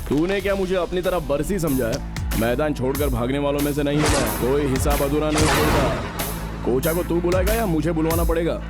तूने क्या मुझे अपनी तरफ बरसी समझा है? मैदान छोड़कर भागने वालों में से नहीं है मैं। कोई हिसाब अधूरा नहीं छोड़ता। कोचा को तू बुलाएगा या मुझे बुलवाना पड़ेगा?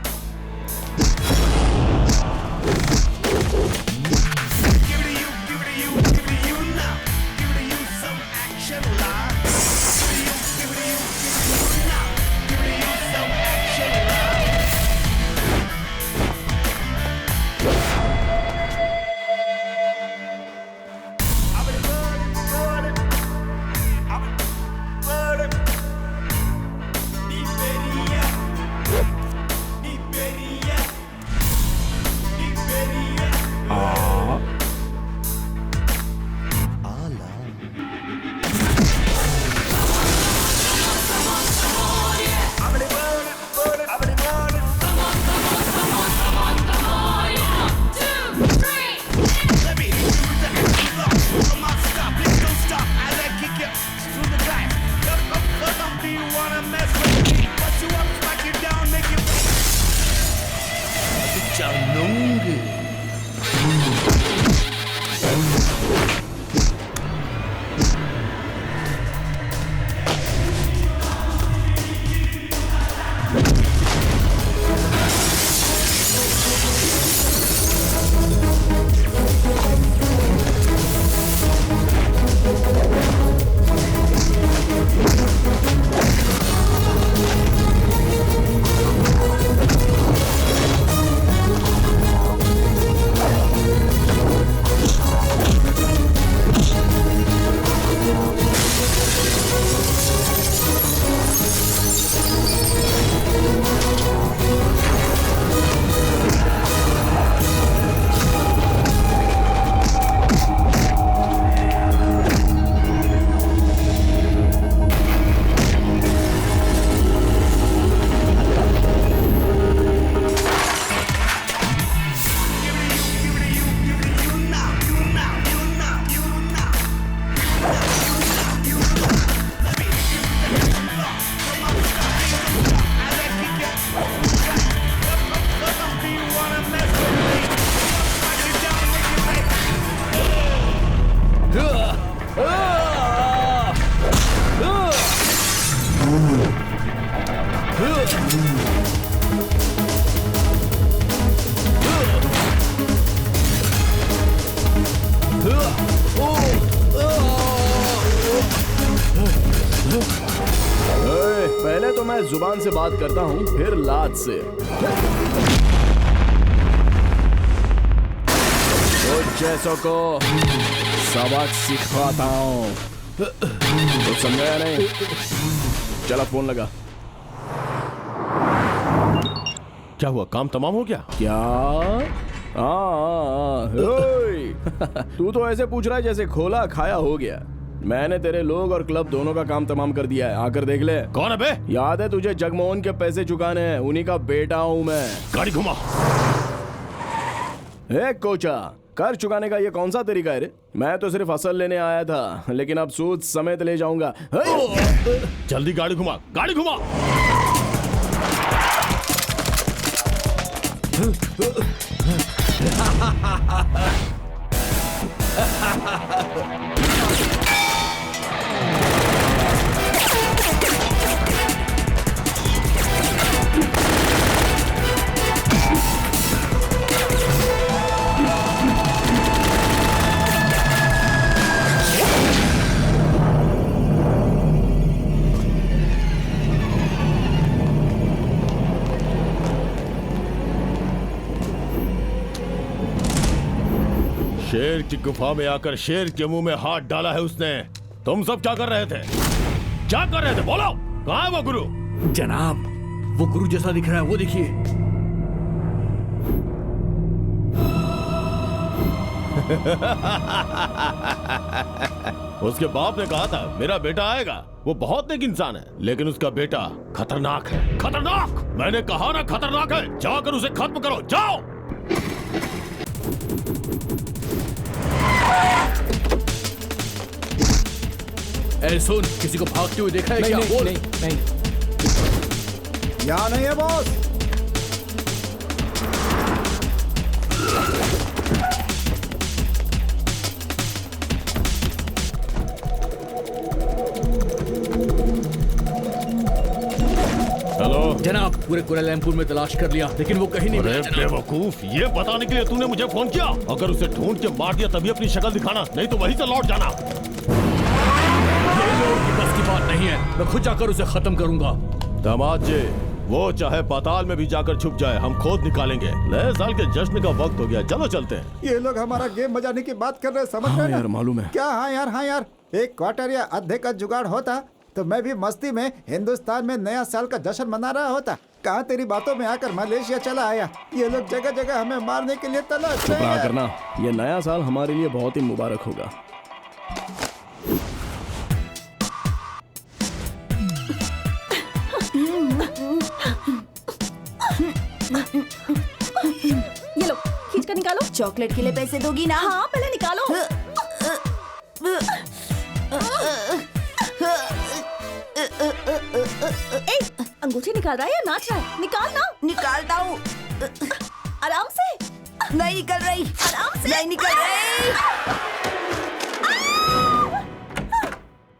पहले तो मैं जुबान से बात करता हूँ, फिर लात से। कुछ जैसों को सबक सिखाता हूँ। तो समझाया नहीं? चला फोन लगा। क्या हुआ, काम तमाम हो गया? क्या? तू तो ऐसे पूछ रहा है जैसे खोला खाया हो गया। मैंने तेरे लोग और क्लब दोनों का काम तमाम कर दिया है। आकर देख ले। कौन है बे? याद है तुझे जगमोहन के पैसे चुकाने हैं? उन्हीं का बेटा हूँ मैं। गाड़ी घुमा। कोचा, कर चुकाने का ये कौन सा तरीका है रे? मैं तो सिर्फ असल लेने आया था, लेकिन अब सूद समेत ले जाऊंगा। जल्दी गाड़ी घुमा, गाड़ी घुमा। शेर की गुफा में आकर शेर के मुंह में हाथ डाला है उसने। तुम सब क्या कर रहे थे? क्या कर रहे थे? बोलो, कहाँ है वो गुरु? जनाब, वो गुरु जैसा दिख रहा है, वो देखिए। उसके बाप ने कहा था मेरा बेटा आएगा। वो बहुत नेक इंसान है, लेकिन उसका बेटा खतरनाक है। खतरनाक! मैंने कहा ना खतरनाक है। जाकर उसे खत्म करो, जाओ। ए सुन, किसी को भागते हुए देखा है क्या? नहीं, बोल। नहीं। यहाँ नहीं है बॉस। जनाब, पूरे कुआलालंपुर में तलाश कर लिया लेकिन वो कहीं नहीं अरे मिला जनाब। बेवकूफ, ये बताने के लिए तूने मुझे फोन किया? अगर उसे ढूंढ के मार दिया तभी अपनी शक्ल दिखाना, नहीं तो वहीं से लौट जाना। ये लोगों की बस की बात नहीं है, मैं खुद जाकर उसे खत्म करूंगा। दामाद जी, वो चाहे पाताल में भी जाकर छुप जाए, हम खोद निकालेंगे। नए साल के जश्न का वक्त हो गया, चलो चलते हैं। ये लोग हमारा गेम बजाने की बात कर रहे हैं, समझ रहे हाँ हैं ना? यार, मालूम है। क्या? हाँ यार, एक क्वार्टर या आधे का जुगाड़ होता तो मैं भी मस्ती में हिंदुस्तान में नया साल का जश्न मना रहा होता। कहाँ तेरी बातों में आकर मलेशिया चला आया। ये लोग जगह जगह हमें मारने के लिए तलाश चुप रहे रहा हैं। करना, ये नया साल हमारे लिए बहुत ही मुबारक होगा। ये लो, खींच कर निकालो। चॉकलेट के लिए पैसे दोगी ना? हाँ, पहले निकालो। ए, अंगूठी निकाल रहा है या नाच रहा है? निकाल ना। निकालता हूँ। आराम से। नहीं निकल रही। आराम से। नहीं निकल रही।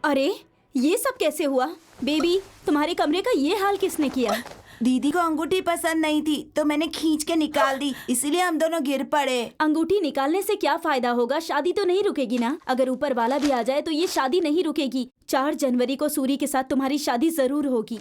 अरे, ये सब कैसे हुआ? बेबी, तुम्हारे कमरे का ये हाल किसने किया? दीदी को अंगूठी पसंद नहीं थी तो मैंने खींच के निकाल दी, इसीलिए हम दोनों गिर पड़े। अंगूठी निकालने से क्या फायदा होगा? शादी तो नहीं रुकेगी ना। अगर ऊपर वाला भी आ जाए तो ये शादी नहीं रुकेगी। 4 जनवरी को सूरी के साथ तुम्हारी शादी जरूर होगी।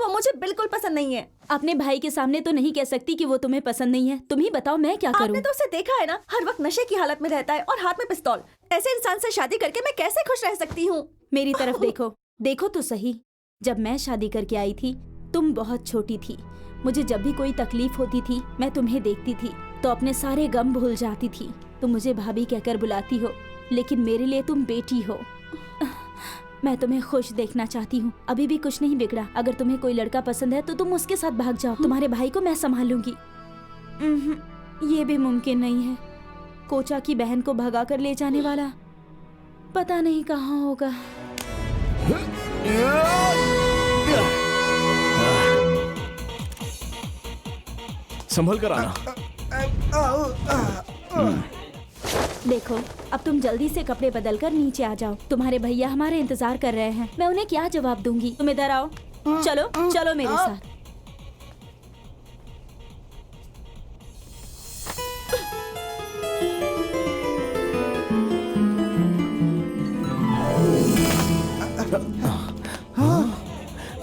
वो मुझे बिल्कुल पसंद नहीं है। अपने भाई के सामने तो नहीं कह सकती कि वो तुम्हें पसंद नहीं है। तुम ही बताओ, मैं क्या करूं? आपने तो उसे देखा है ना, हर वक्त नशे की हालत में रहता है और हाथ में पिस्तौल। ऐसे इंसान से शादी करके मैं कैसे खुश रह सकती हूँ? मेरी तरफ देखो, देखो तो सही। जब मैं शादी करके आई थी तुम बहुत छोटी थी। मुझे जब भी कोई तकलीफ होती थी मैं तुम्हें देखती थी तो अपने सारे गम भूल जाती थी। तुम मुझे भाभी कहकर बुलाती हो, लेकिन मेरे लिए तुम बेटी हो। मैं तुम्हें खुश देखना चाहती हूँ। अभी भी कुछ नहीं बिगड़ा। अगर तुम्हें कोई लड़का पसंद है तो तुम उसके साथ भाग जाओ। तुम्हारे भाई को मैं संभालूंगी। ये भी मुमकिन नहीं है। कोचा की बहन को भगा कर ले जाने वाला पता नहीं कहाँ होगा। संभल कर आना। देखो, अब तुम जल्दी से कपड़े बदल कर नीचे आ जाओ। तुम्हारे भैया हमारे इंतजार कर रहे हैं। मैं उन्हें क्या जवाब दूंगी? तुम इधर आओ। चलो चलो मेरे साथ।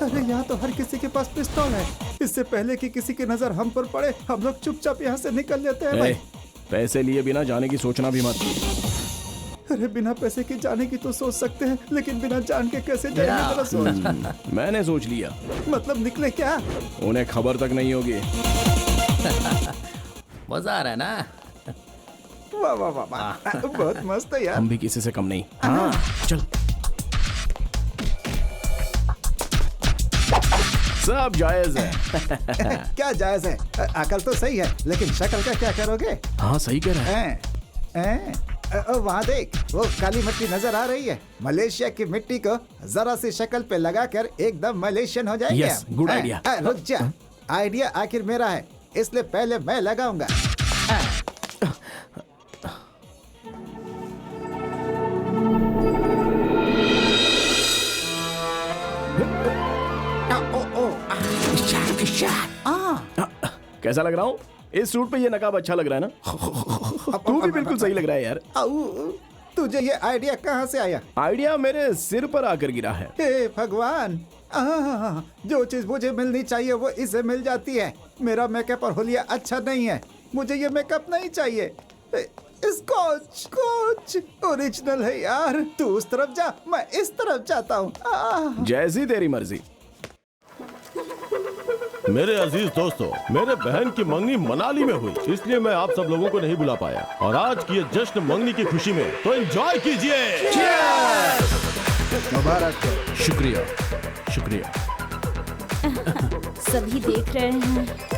अरे यहाँ तो हर किसी के पास पिस्तौल है। इससे पहले कि किसी की नजर हम पर पड़े हम लोग चुपचाप यहाँ से निकल लेते हैं भाई। ए, पैसे लिए बिना जाने की सोचना भी मत। अरे बिना पैसे की जाने की तो सोच सकते हैं, लेकिन बिना जान के कैसे जाएंगे जरा सोच। मैंने सोच लिया। मतलब निकले क्या? उन्हें खबर तक नहीं होगी। मजा आ रहा है ना? वाह वाह वाह वाह, बहुत मस्त है यार। हम भी किसी से कम नहीं। हाँ, चल। सब जायज है। क्या जायज है? अकल तो सही है, लेकिन शक्ल का क्या करोगे? हाँ, सही कह रहा है। वहाँ देख, वो काली मिट्टी नजर आ रही है। मलेशिया की मिट्टी को जरा सी शक्ल पे लगाकर एकदम मलेशियन हो जाएंगे। Yes, good idea. रुक जा, आइडिया आखिर मेरा है, इसलिए पहले मैं लगाऊंगा। कैसा लग रहा हूँ? इस सूट पे ये नकाब अच्छा लग रहा है ना? तू भी बिल्कुल सही लग रहा है यार। तुझे ये आइडिया कहाँ से आया? आइडिया मेरे सिर पर आकर गिरा है। हे भगवान, जो चीज मुझे मिलनी चाहिए वो इसे मिल जाती है। मेरा मेकअप और होलिया अच्छा नहीं है, मुझे ये मेकअप नहीं चाहिए। स्कॉच स्कॉच ओरिजिनल है यार। तू उस तरफ जा, मैं इस तरफ जाता हूँ। जैसी तेरी मर्जी। मेरे अजीज दोस्तों, मेरे बहन की मंगनी मनाली में हुई, इसलिए मैं आप सब लोगों को नहीं बुला पाया। और आज की ये जश्न मंगनी की खुशी में तो एंजॉय कीजिए। मुबारक। शुक्रिया शुक्रिया। सभी देख रहे हैं।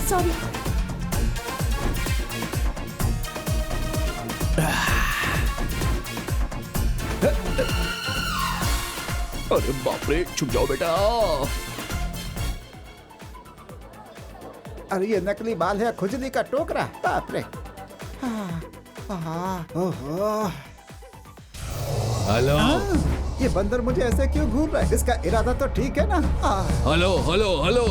सॉरी। अरे बाप रे, छुप जाओ बेटा। अरे ये नकली बाल है, खुजली का टोकरा, बाप रे। ओहो। हेलो ये बंदर मुझे ऐसे क्यों घूर रहा है? इसका इरादा तो ठीक है ना? Hello hello hello.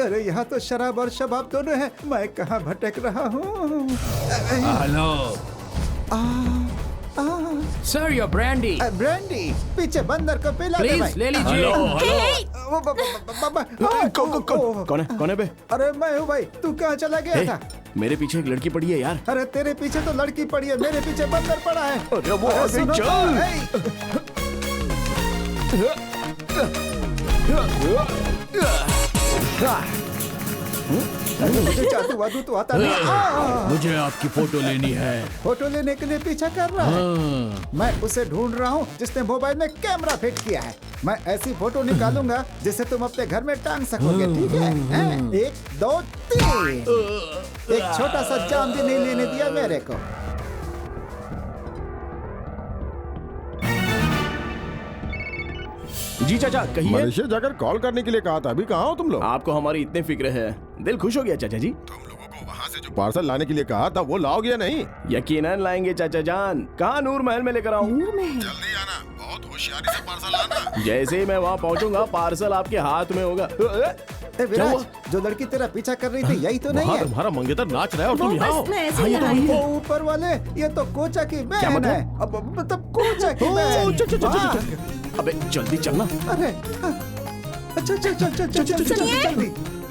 अरे यहाँ तो शराब और शबाब दोनों है, मैं कहाँ भटक रहा हूँ? Hello sir, your brandy brandy, पीछे बंदर को पिला दे प्लीज भाई। ले लीजिए। कौन है बे? अरे मैं हूँ भाई, तू कहाँ चला गया ए, था? मेरे पीछे एक लड़की पड़ी है यार। अरे तेरे पीछे तो लड़की पड़ी है, मेरे पीछे बंदर पड़ा है। अरे वो आ गई, सुनो तो, चल। मुझे जादू वादू तो आता नहीं। मुझे आपकी फोटो लेनी है। फोटो लेने के लिए पीछा कर रहा है। मैं उसे ढूंढ रहा हूँ जिसने मोबाइल में कैमरा फिट किया है। मैं ऐसी फोटो निकालूंगा जिसे तुम अपने घर में टांग सकोगे, ठीक है? हैं? 1 2 3। एक छोटा सा जाम भी नहीं लेने दिया मेरे को। जी चाचा, कहिए। मलेशिया जाकर कॉल करने के लिए कहा था, अभी कहाँ हो तुम लोग? आपको हमारी इतने फिक्र है, दिल खुश हो गया चाचा जी। तुम लोगों को वहाँ से जो पार्सल लाने के लिए कहा था वो लाओगे या नहीं? यकीनन लाएंगे चाचा जान। कहाँ नूर महल में लेकर आऊँ? जल्दी आना, बहुत होशियारी से पार्सल लाना। जैसे ही मैं वहाँ पहुँचूंगा पार्सल आपके हाथ में होगा। ए विराज, जो लड़की तेरा पीछा कर रही थी यही तो नहीं वहाँ है? तुम्हारा मंगेतर नाच रहा है और वो तुम यहाँ हो। बस मैं ऐसे ही लाई वो हूँ। ऊपर वाले, ये तो कोचा की क्या बहन मतलब? है। अब मतलब कोचा की ओ, बहन। चल, चल, चल, चल, हाँ। चल। अबे जल्दी चलना। अरे चल चल चल चल चल चल जल्दी।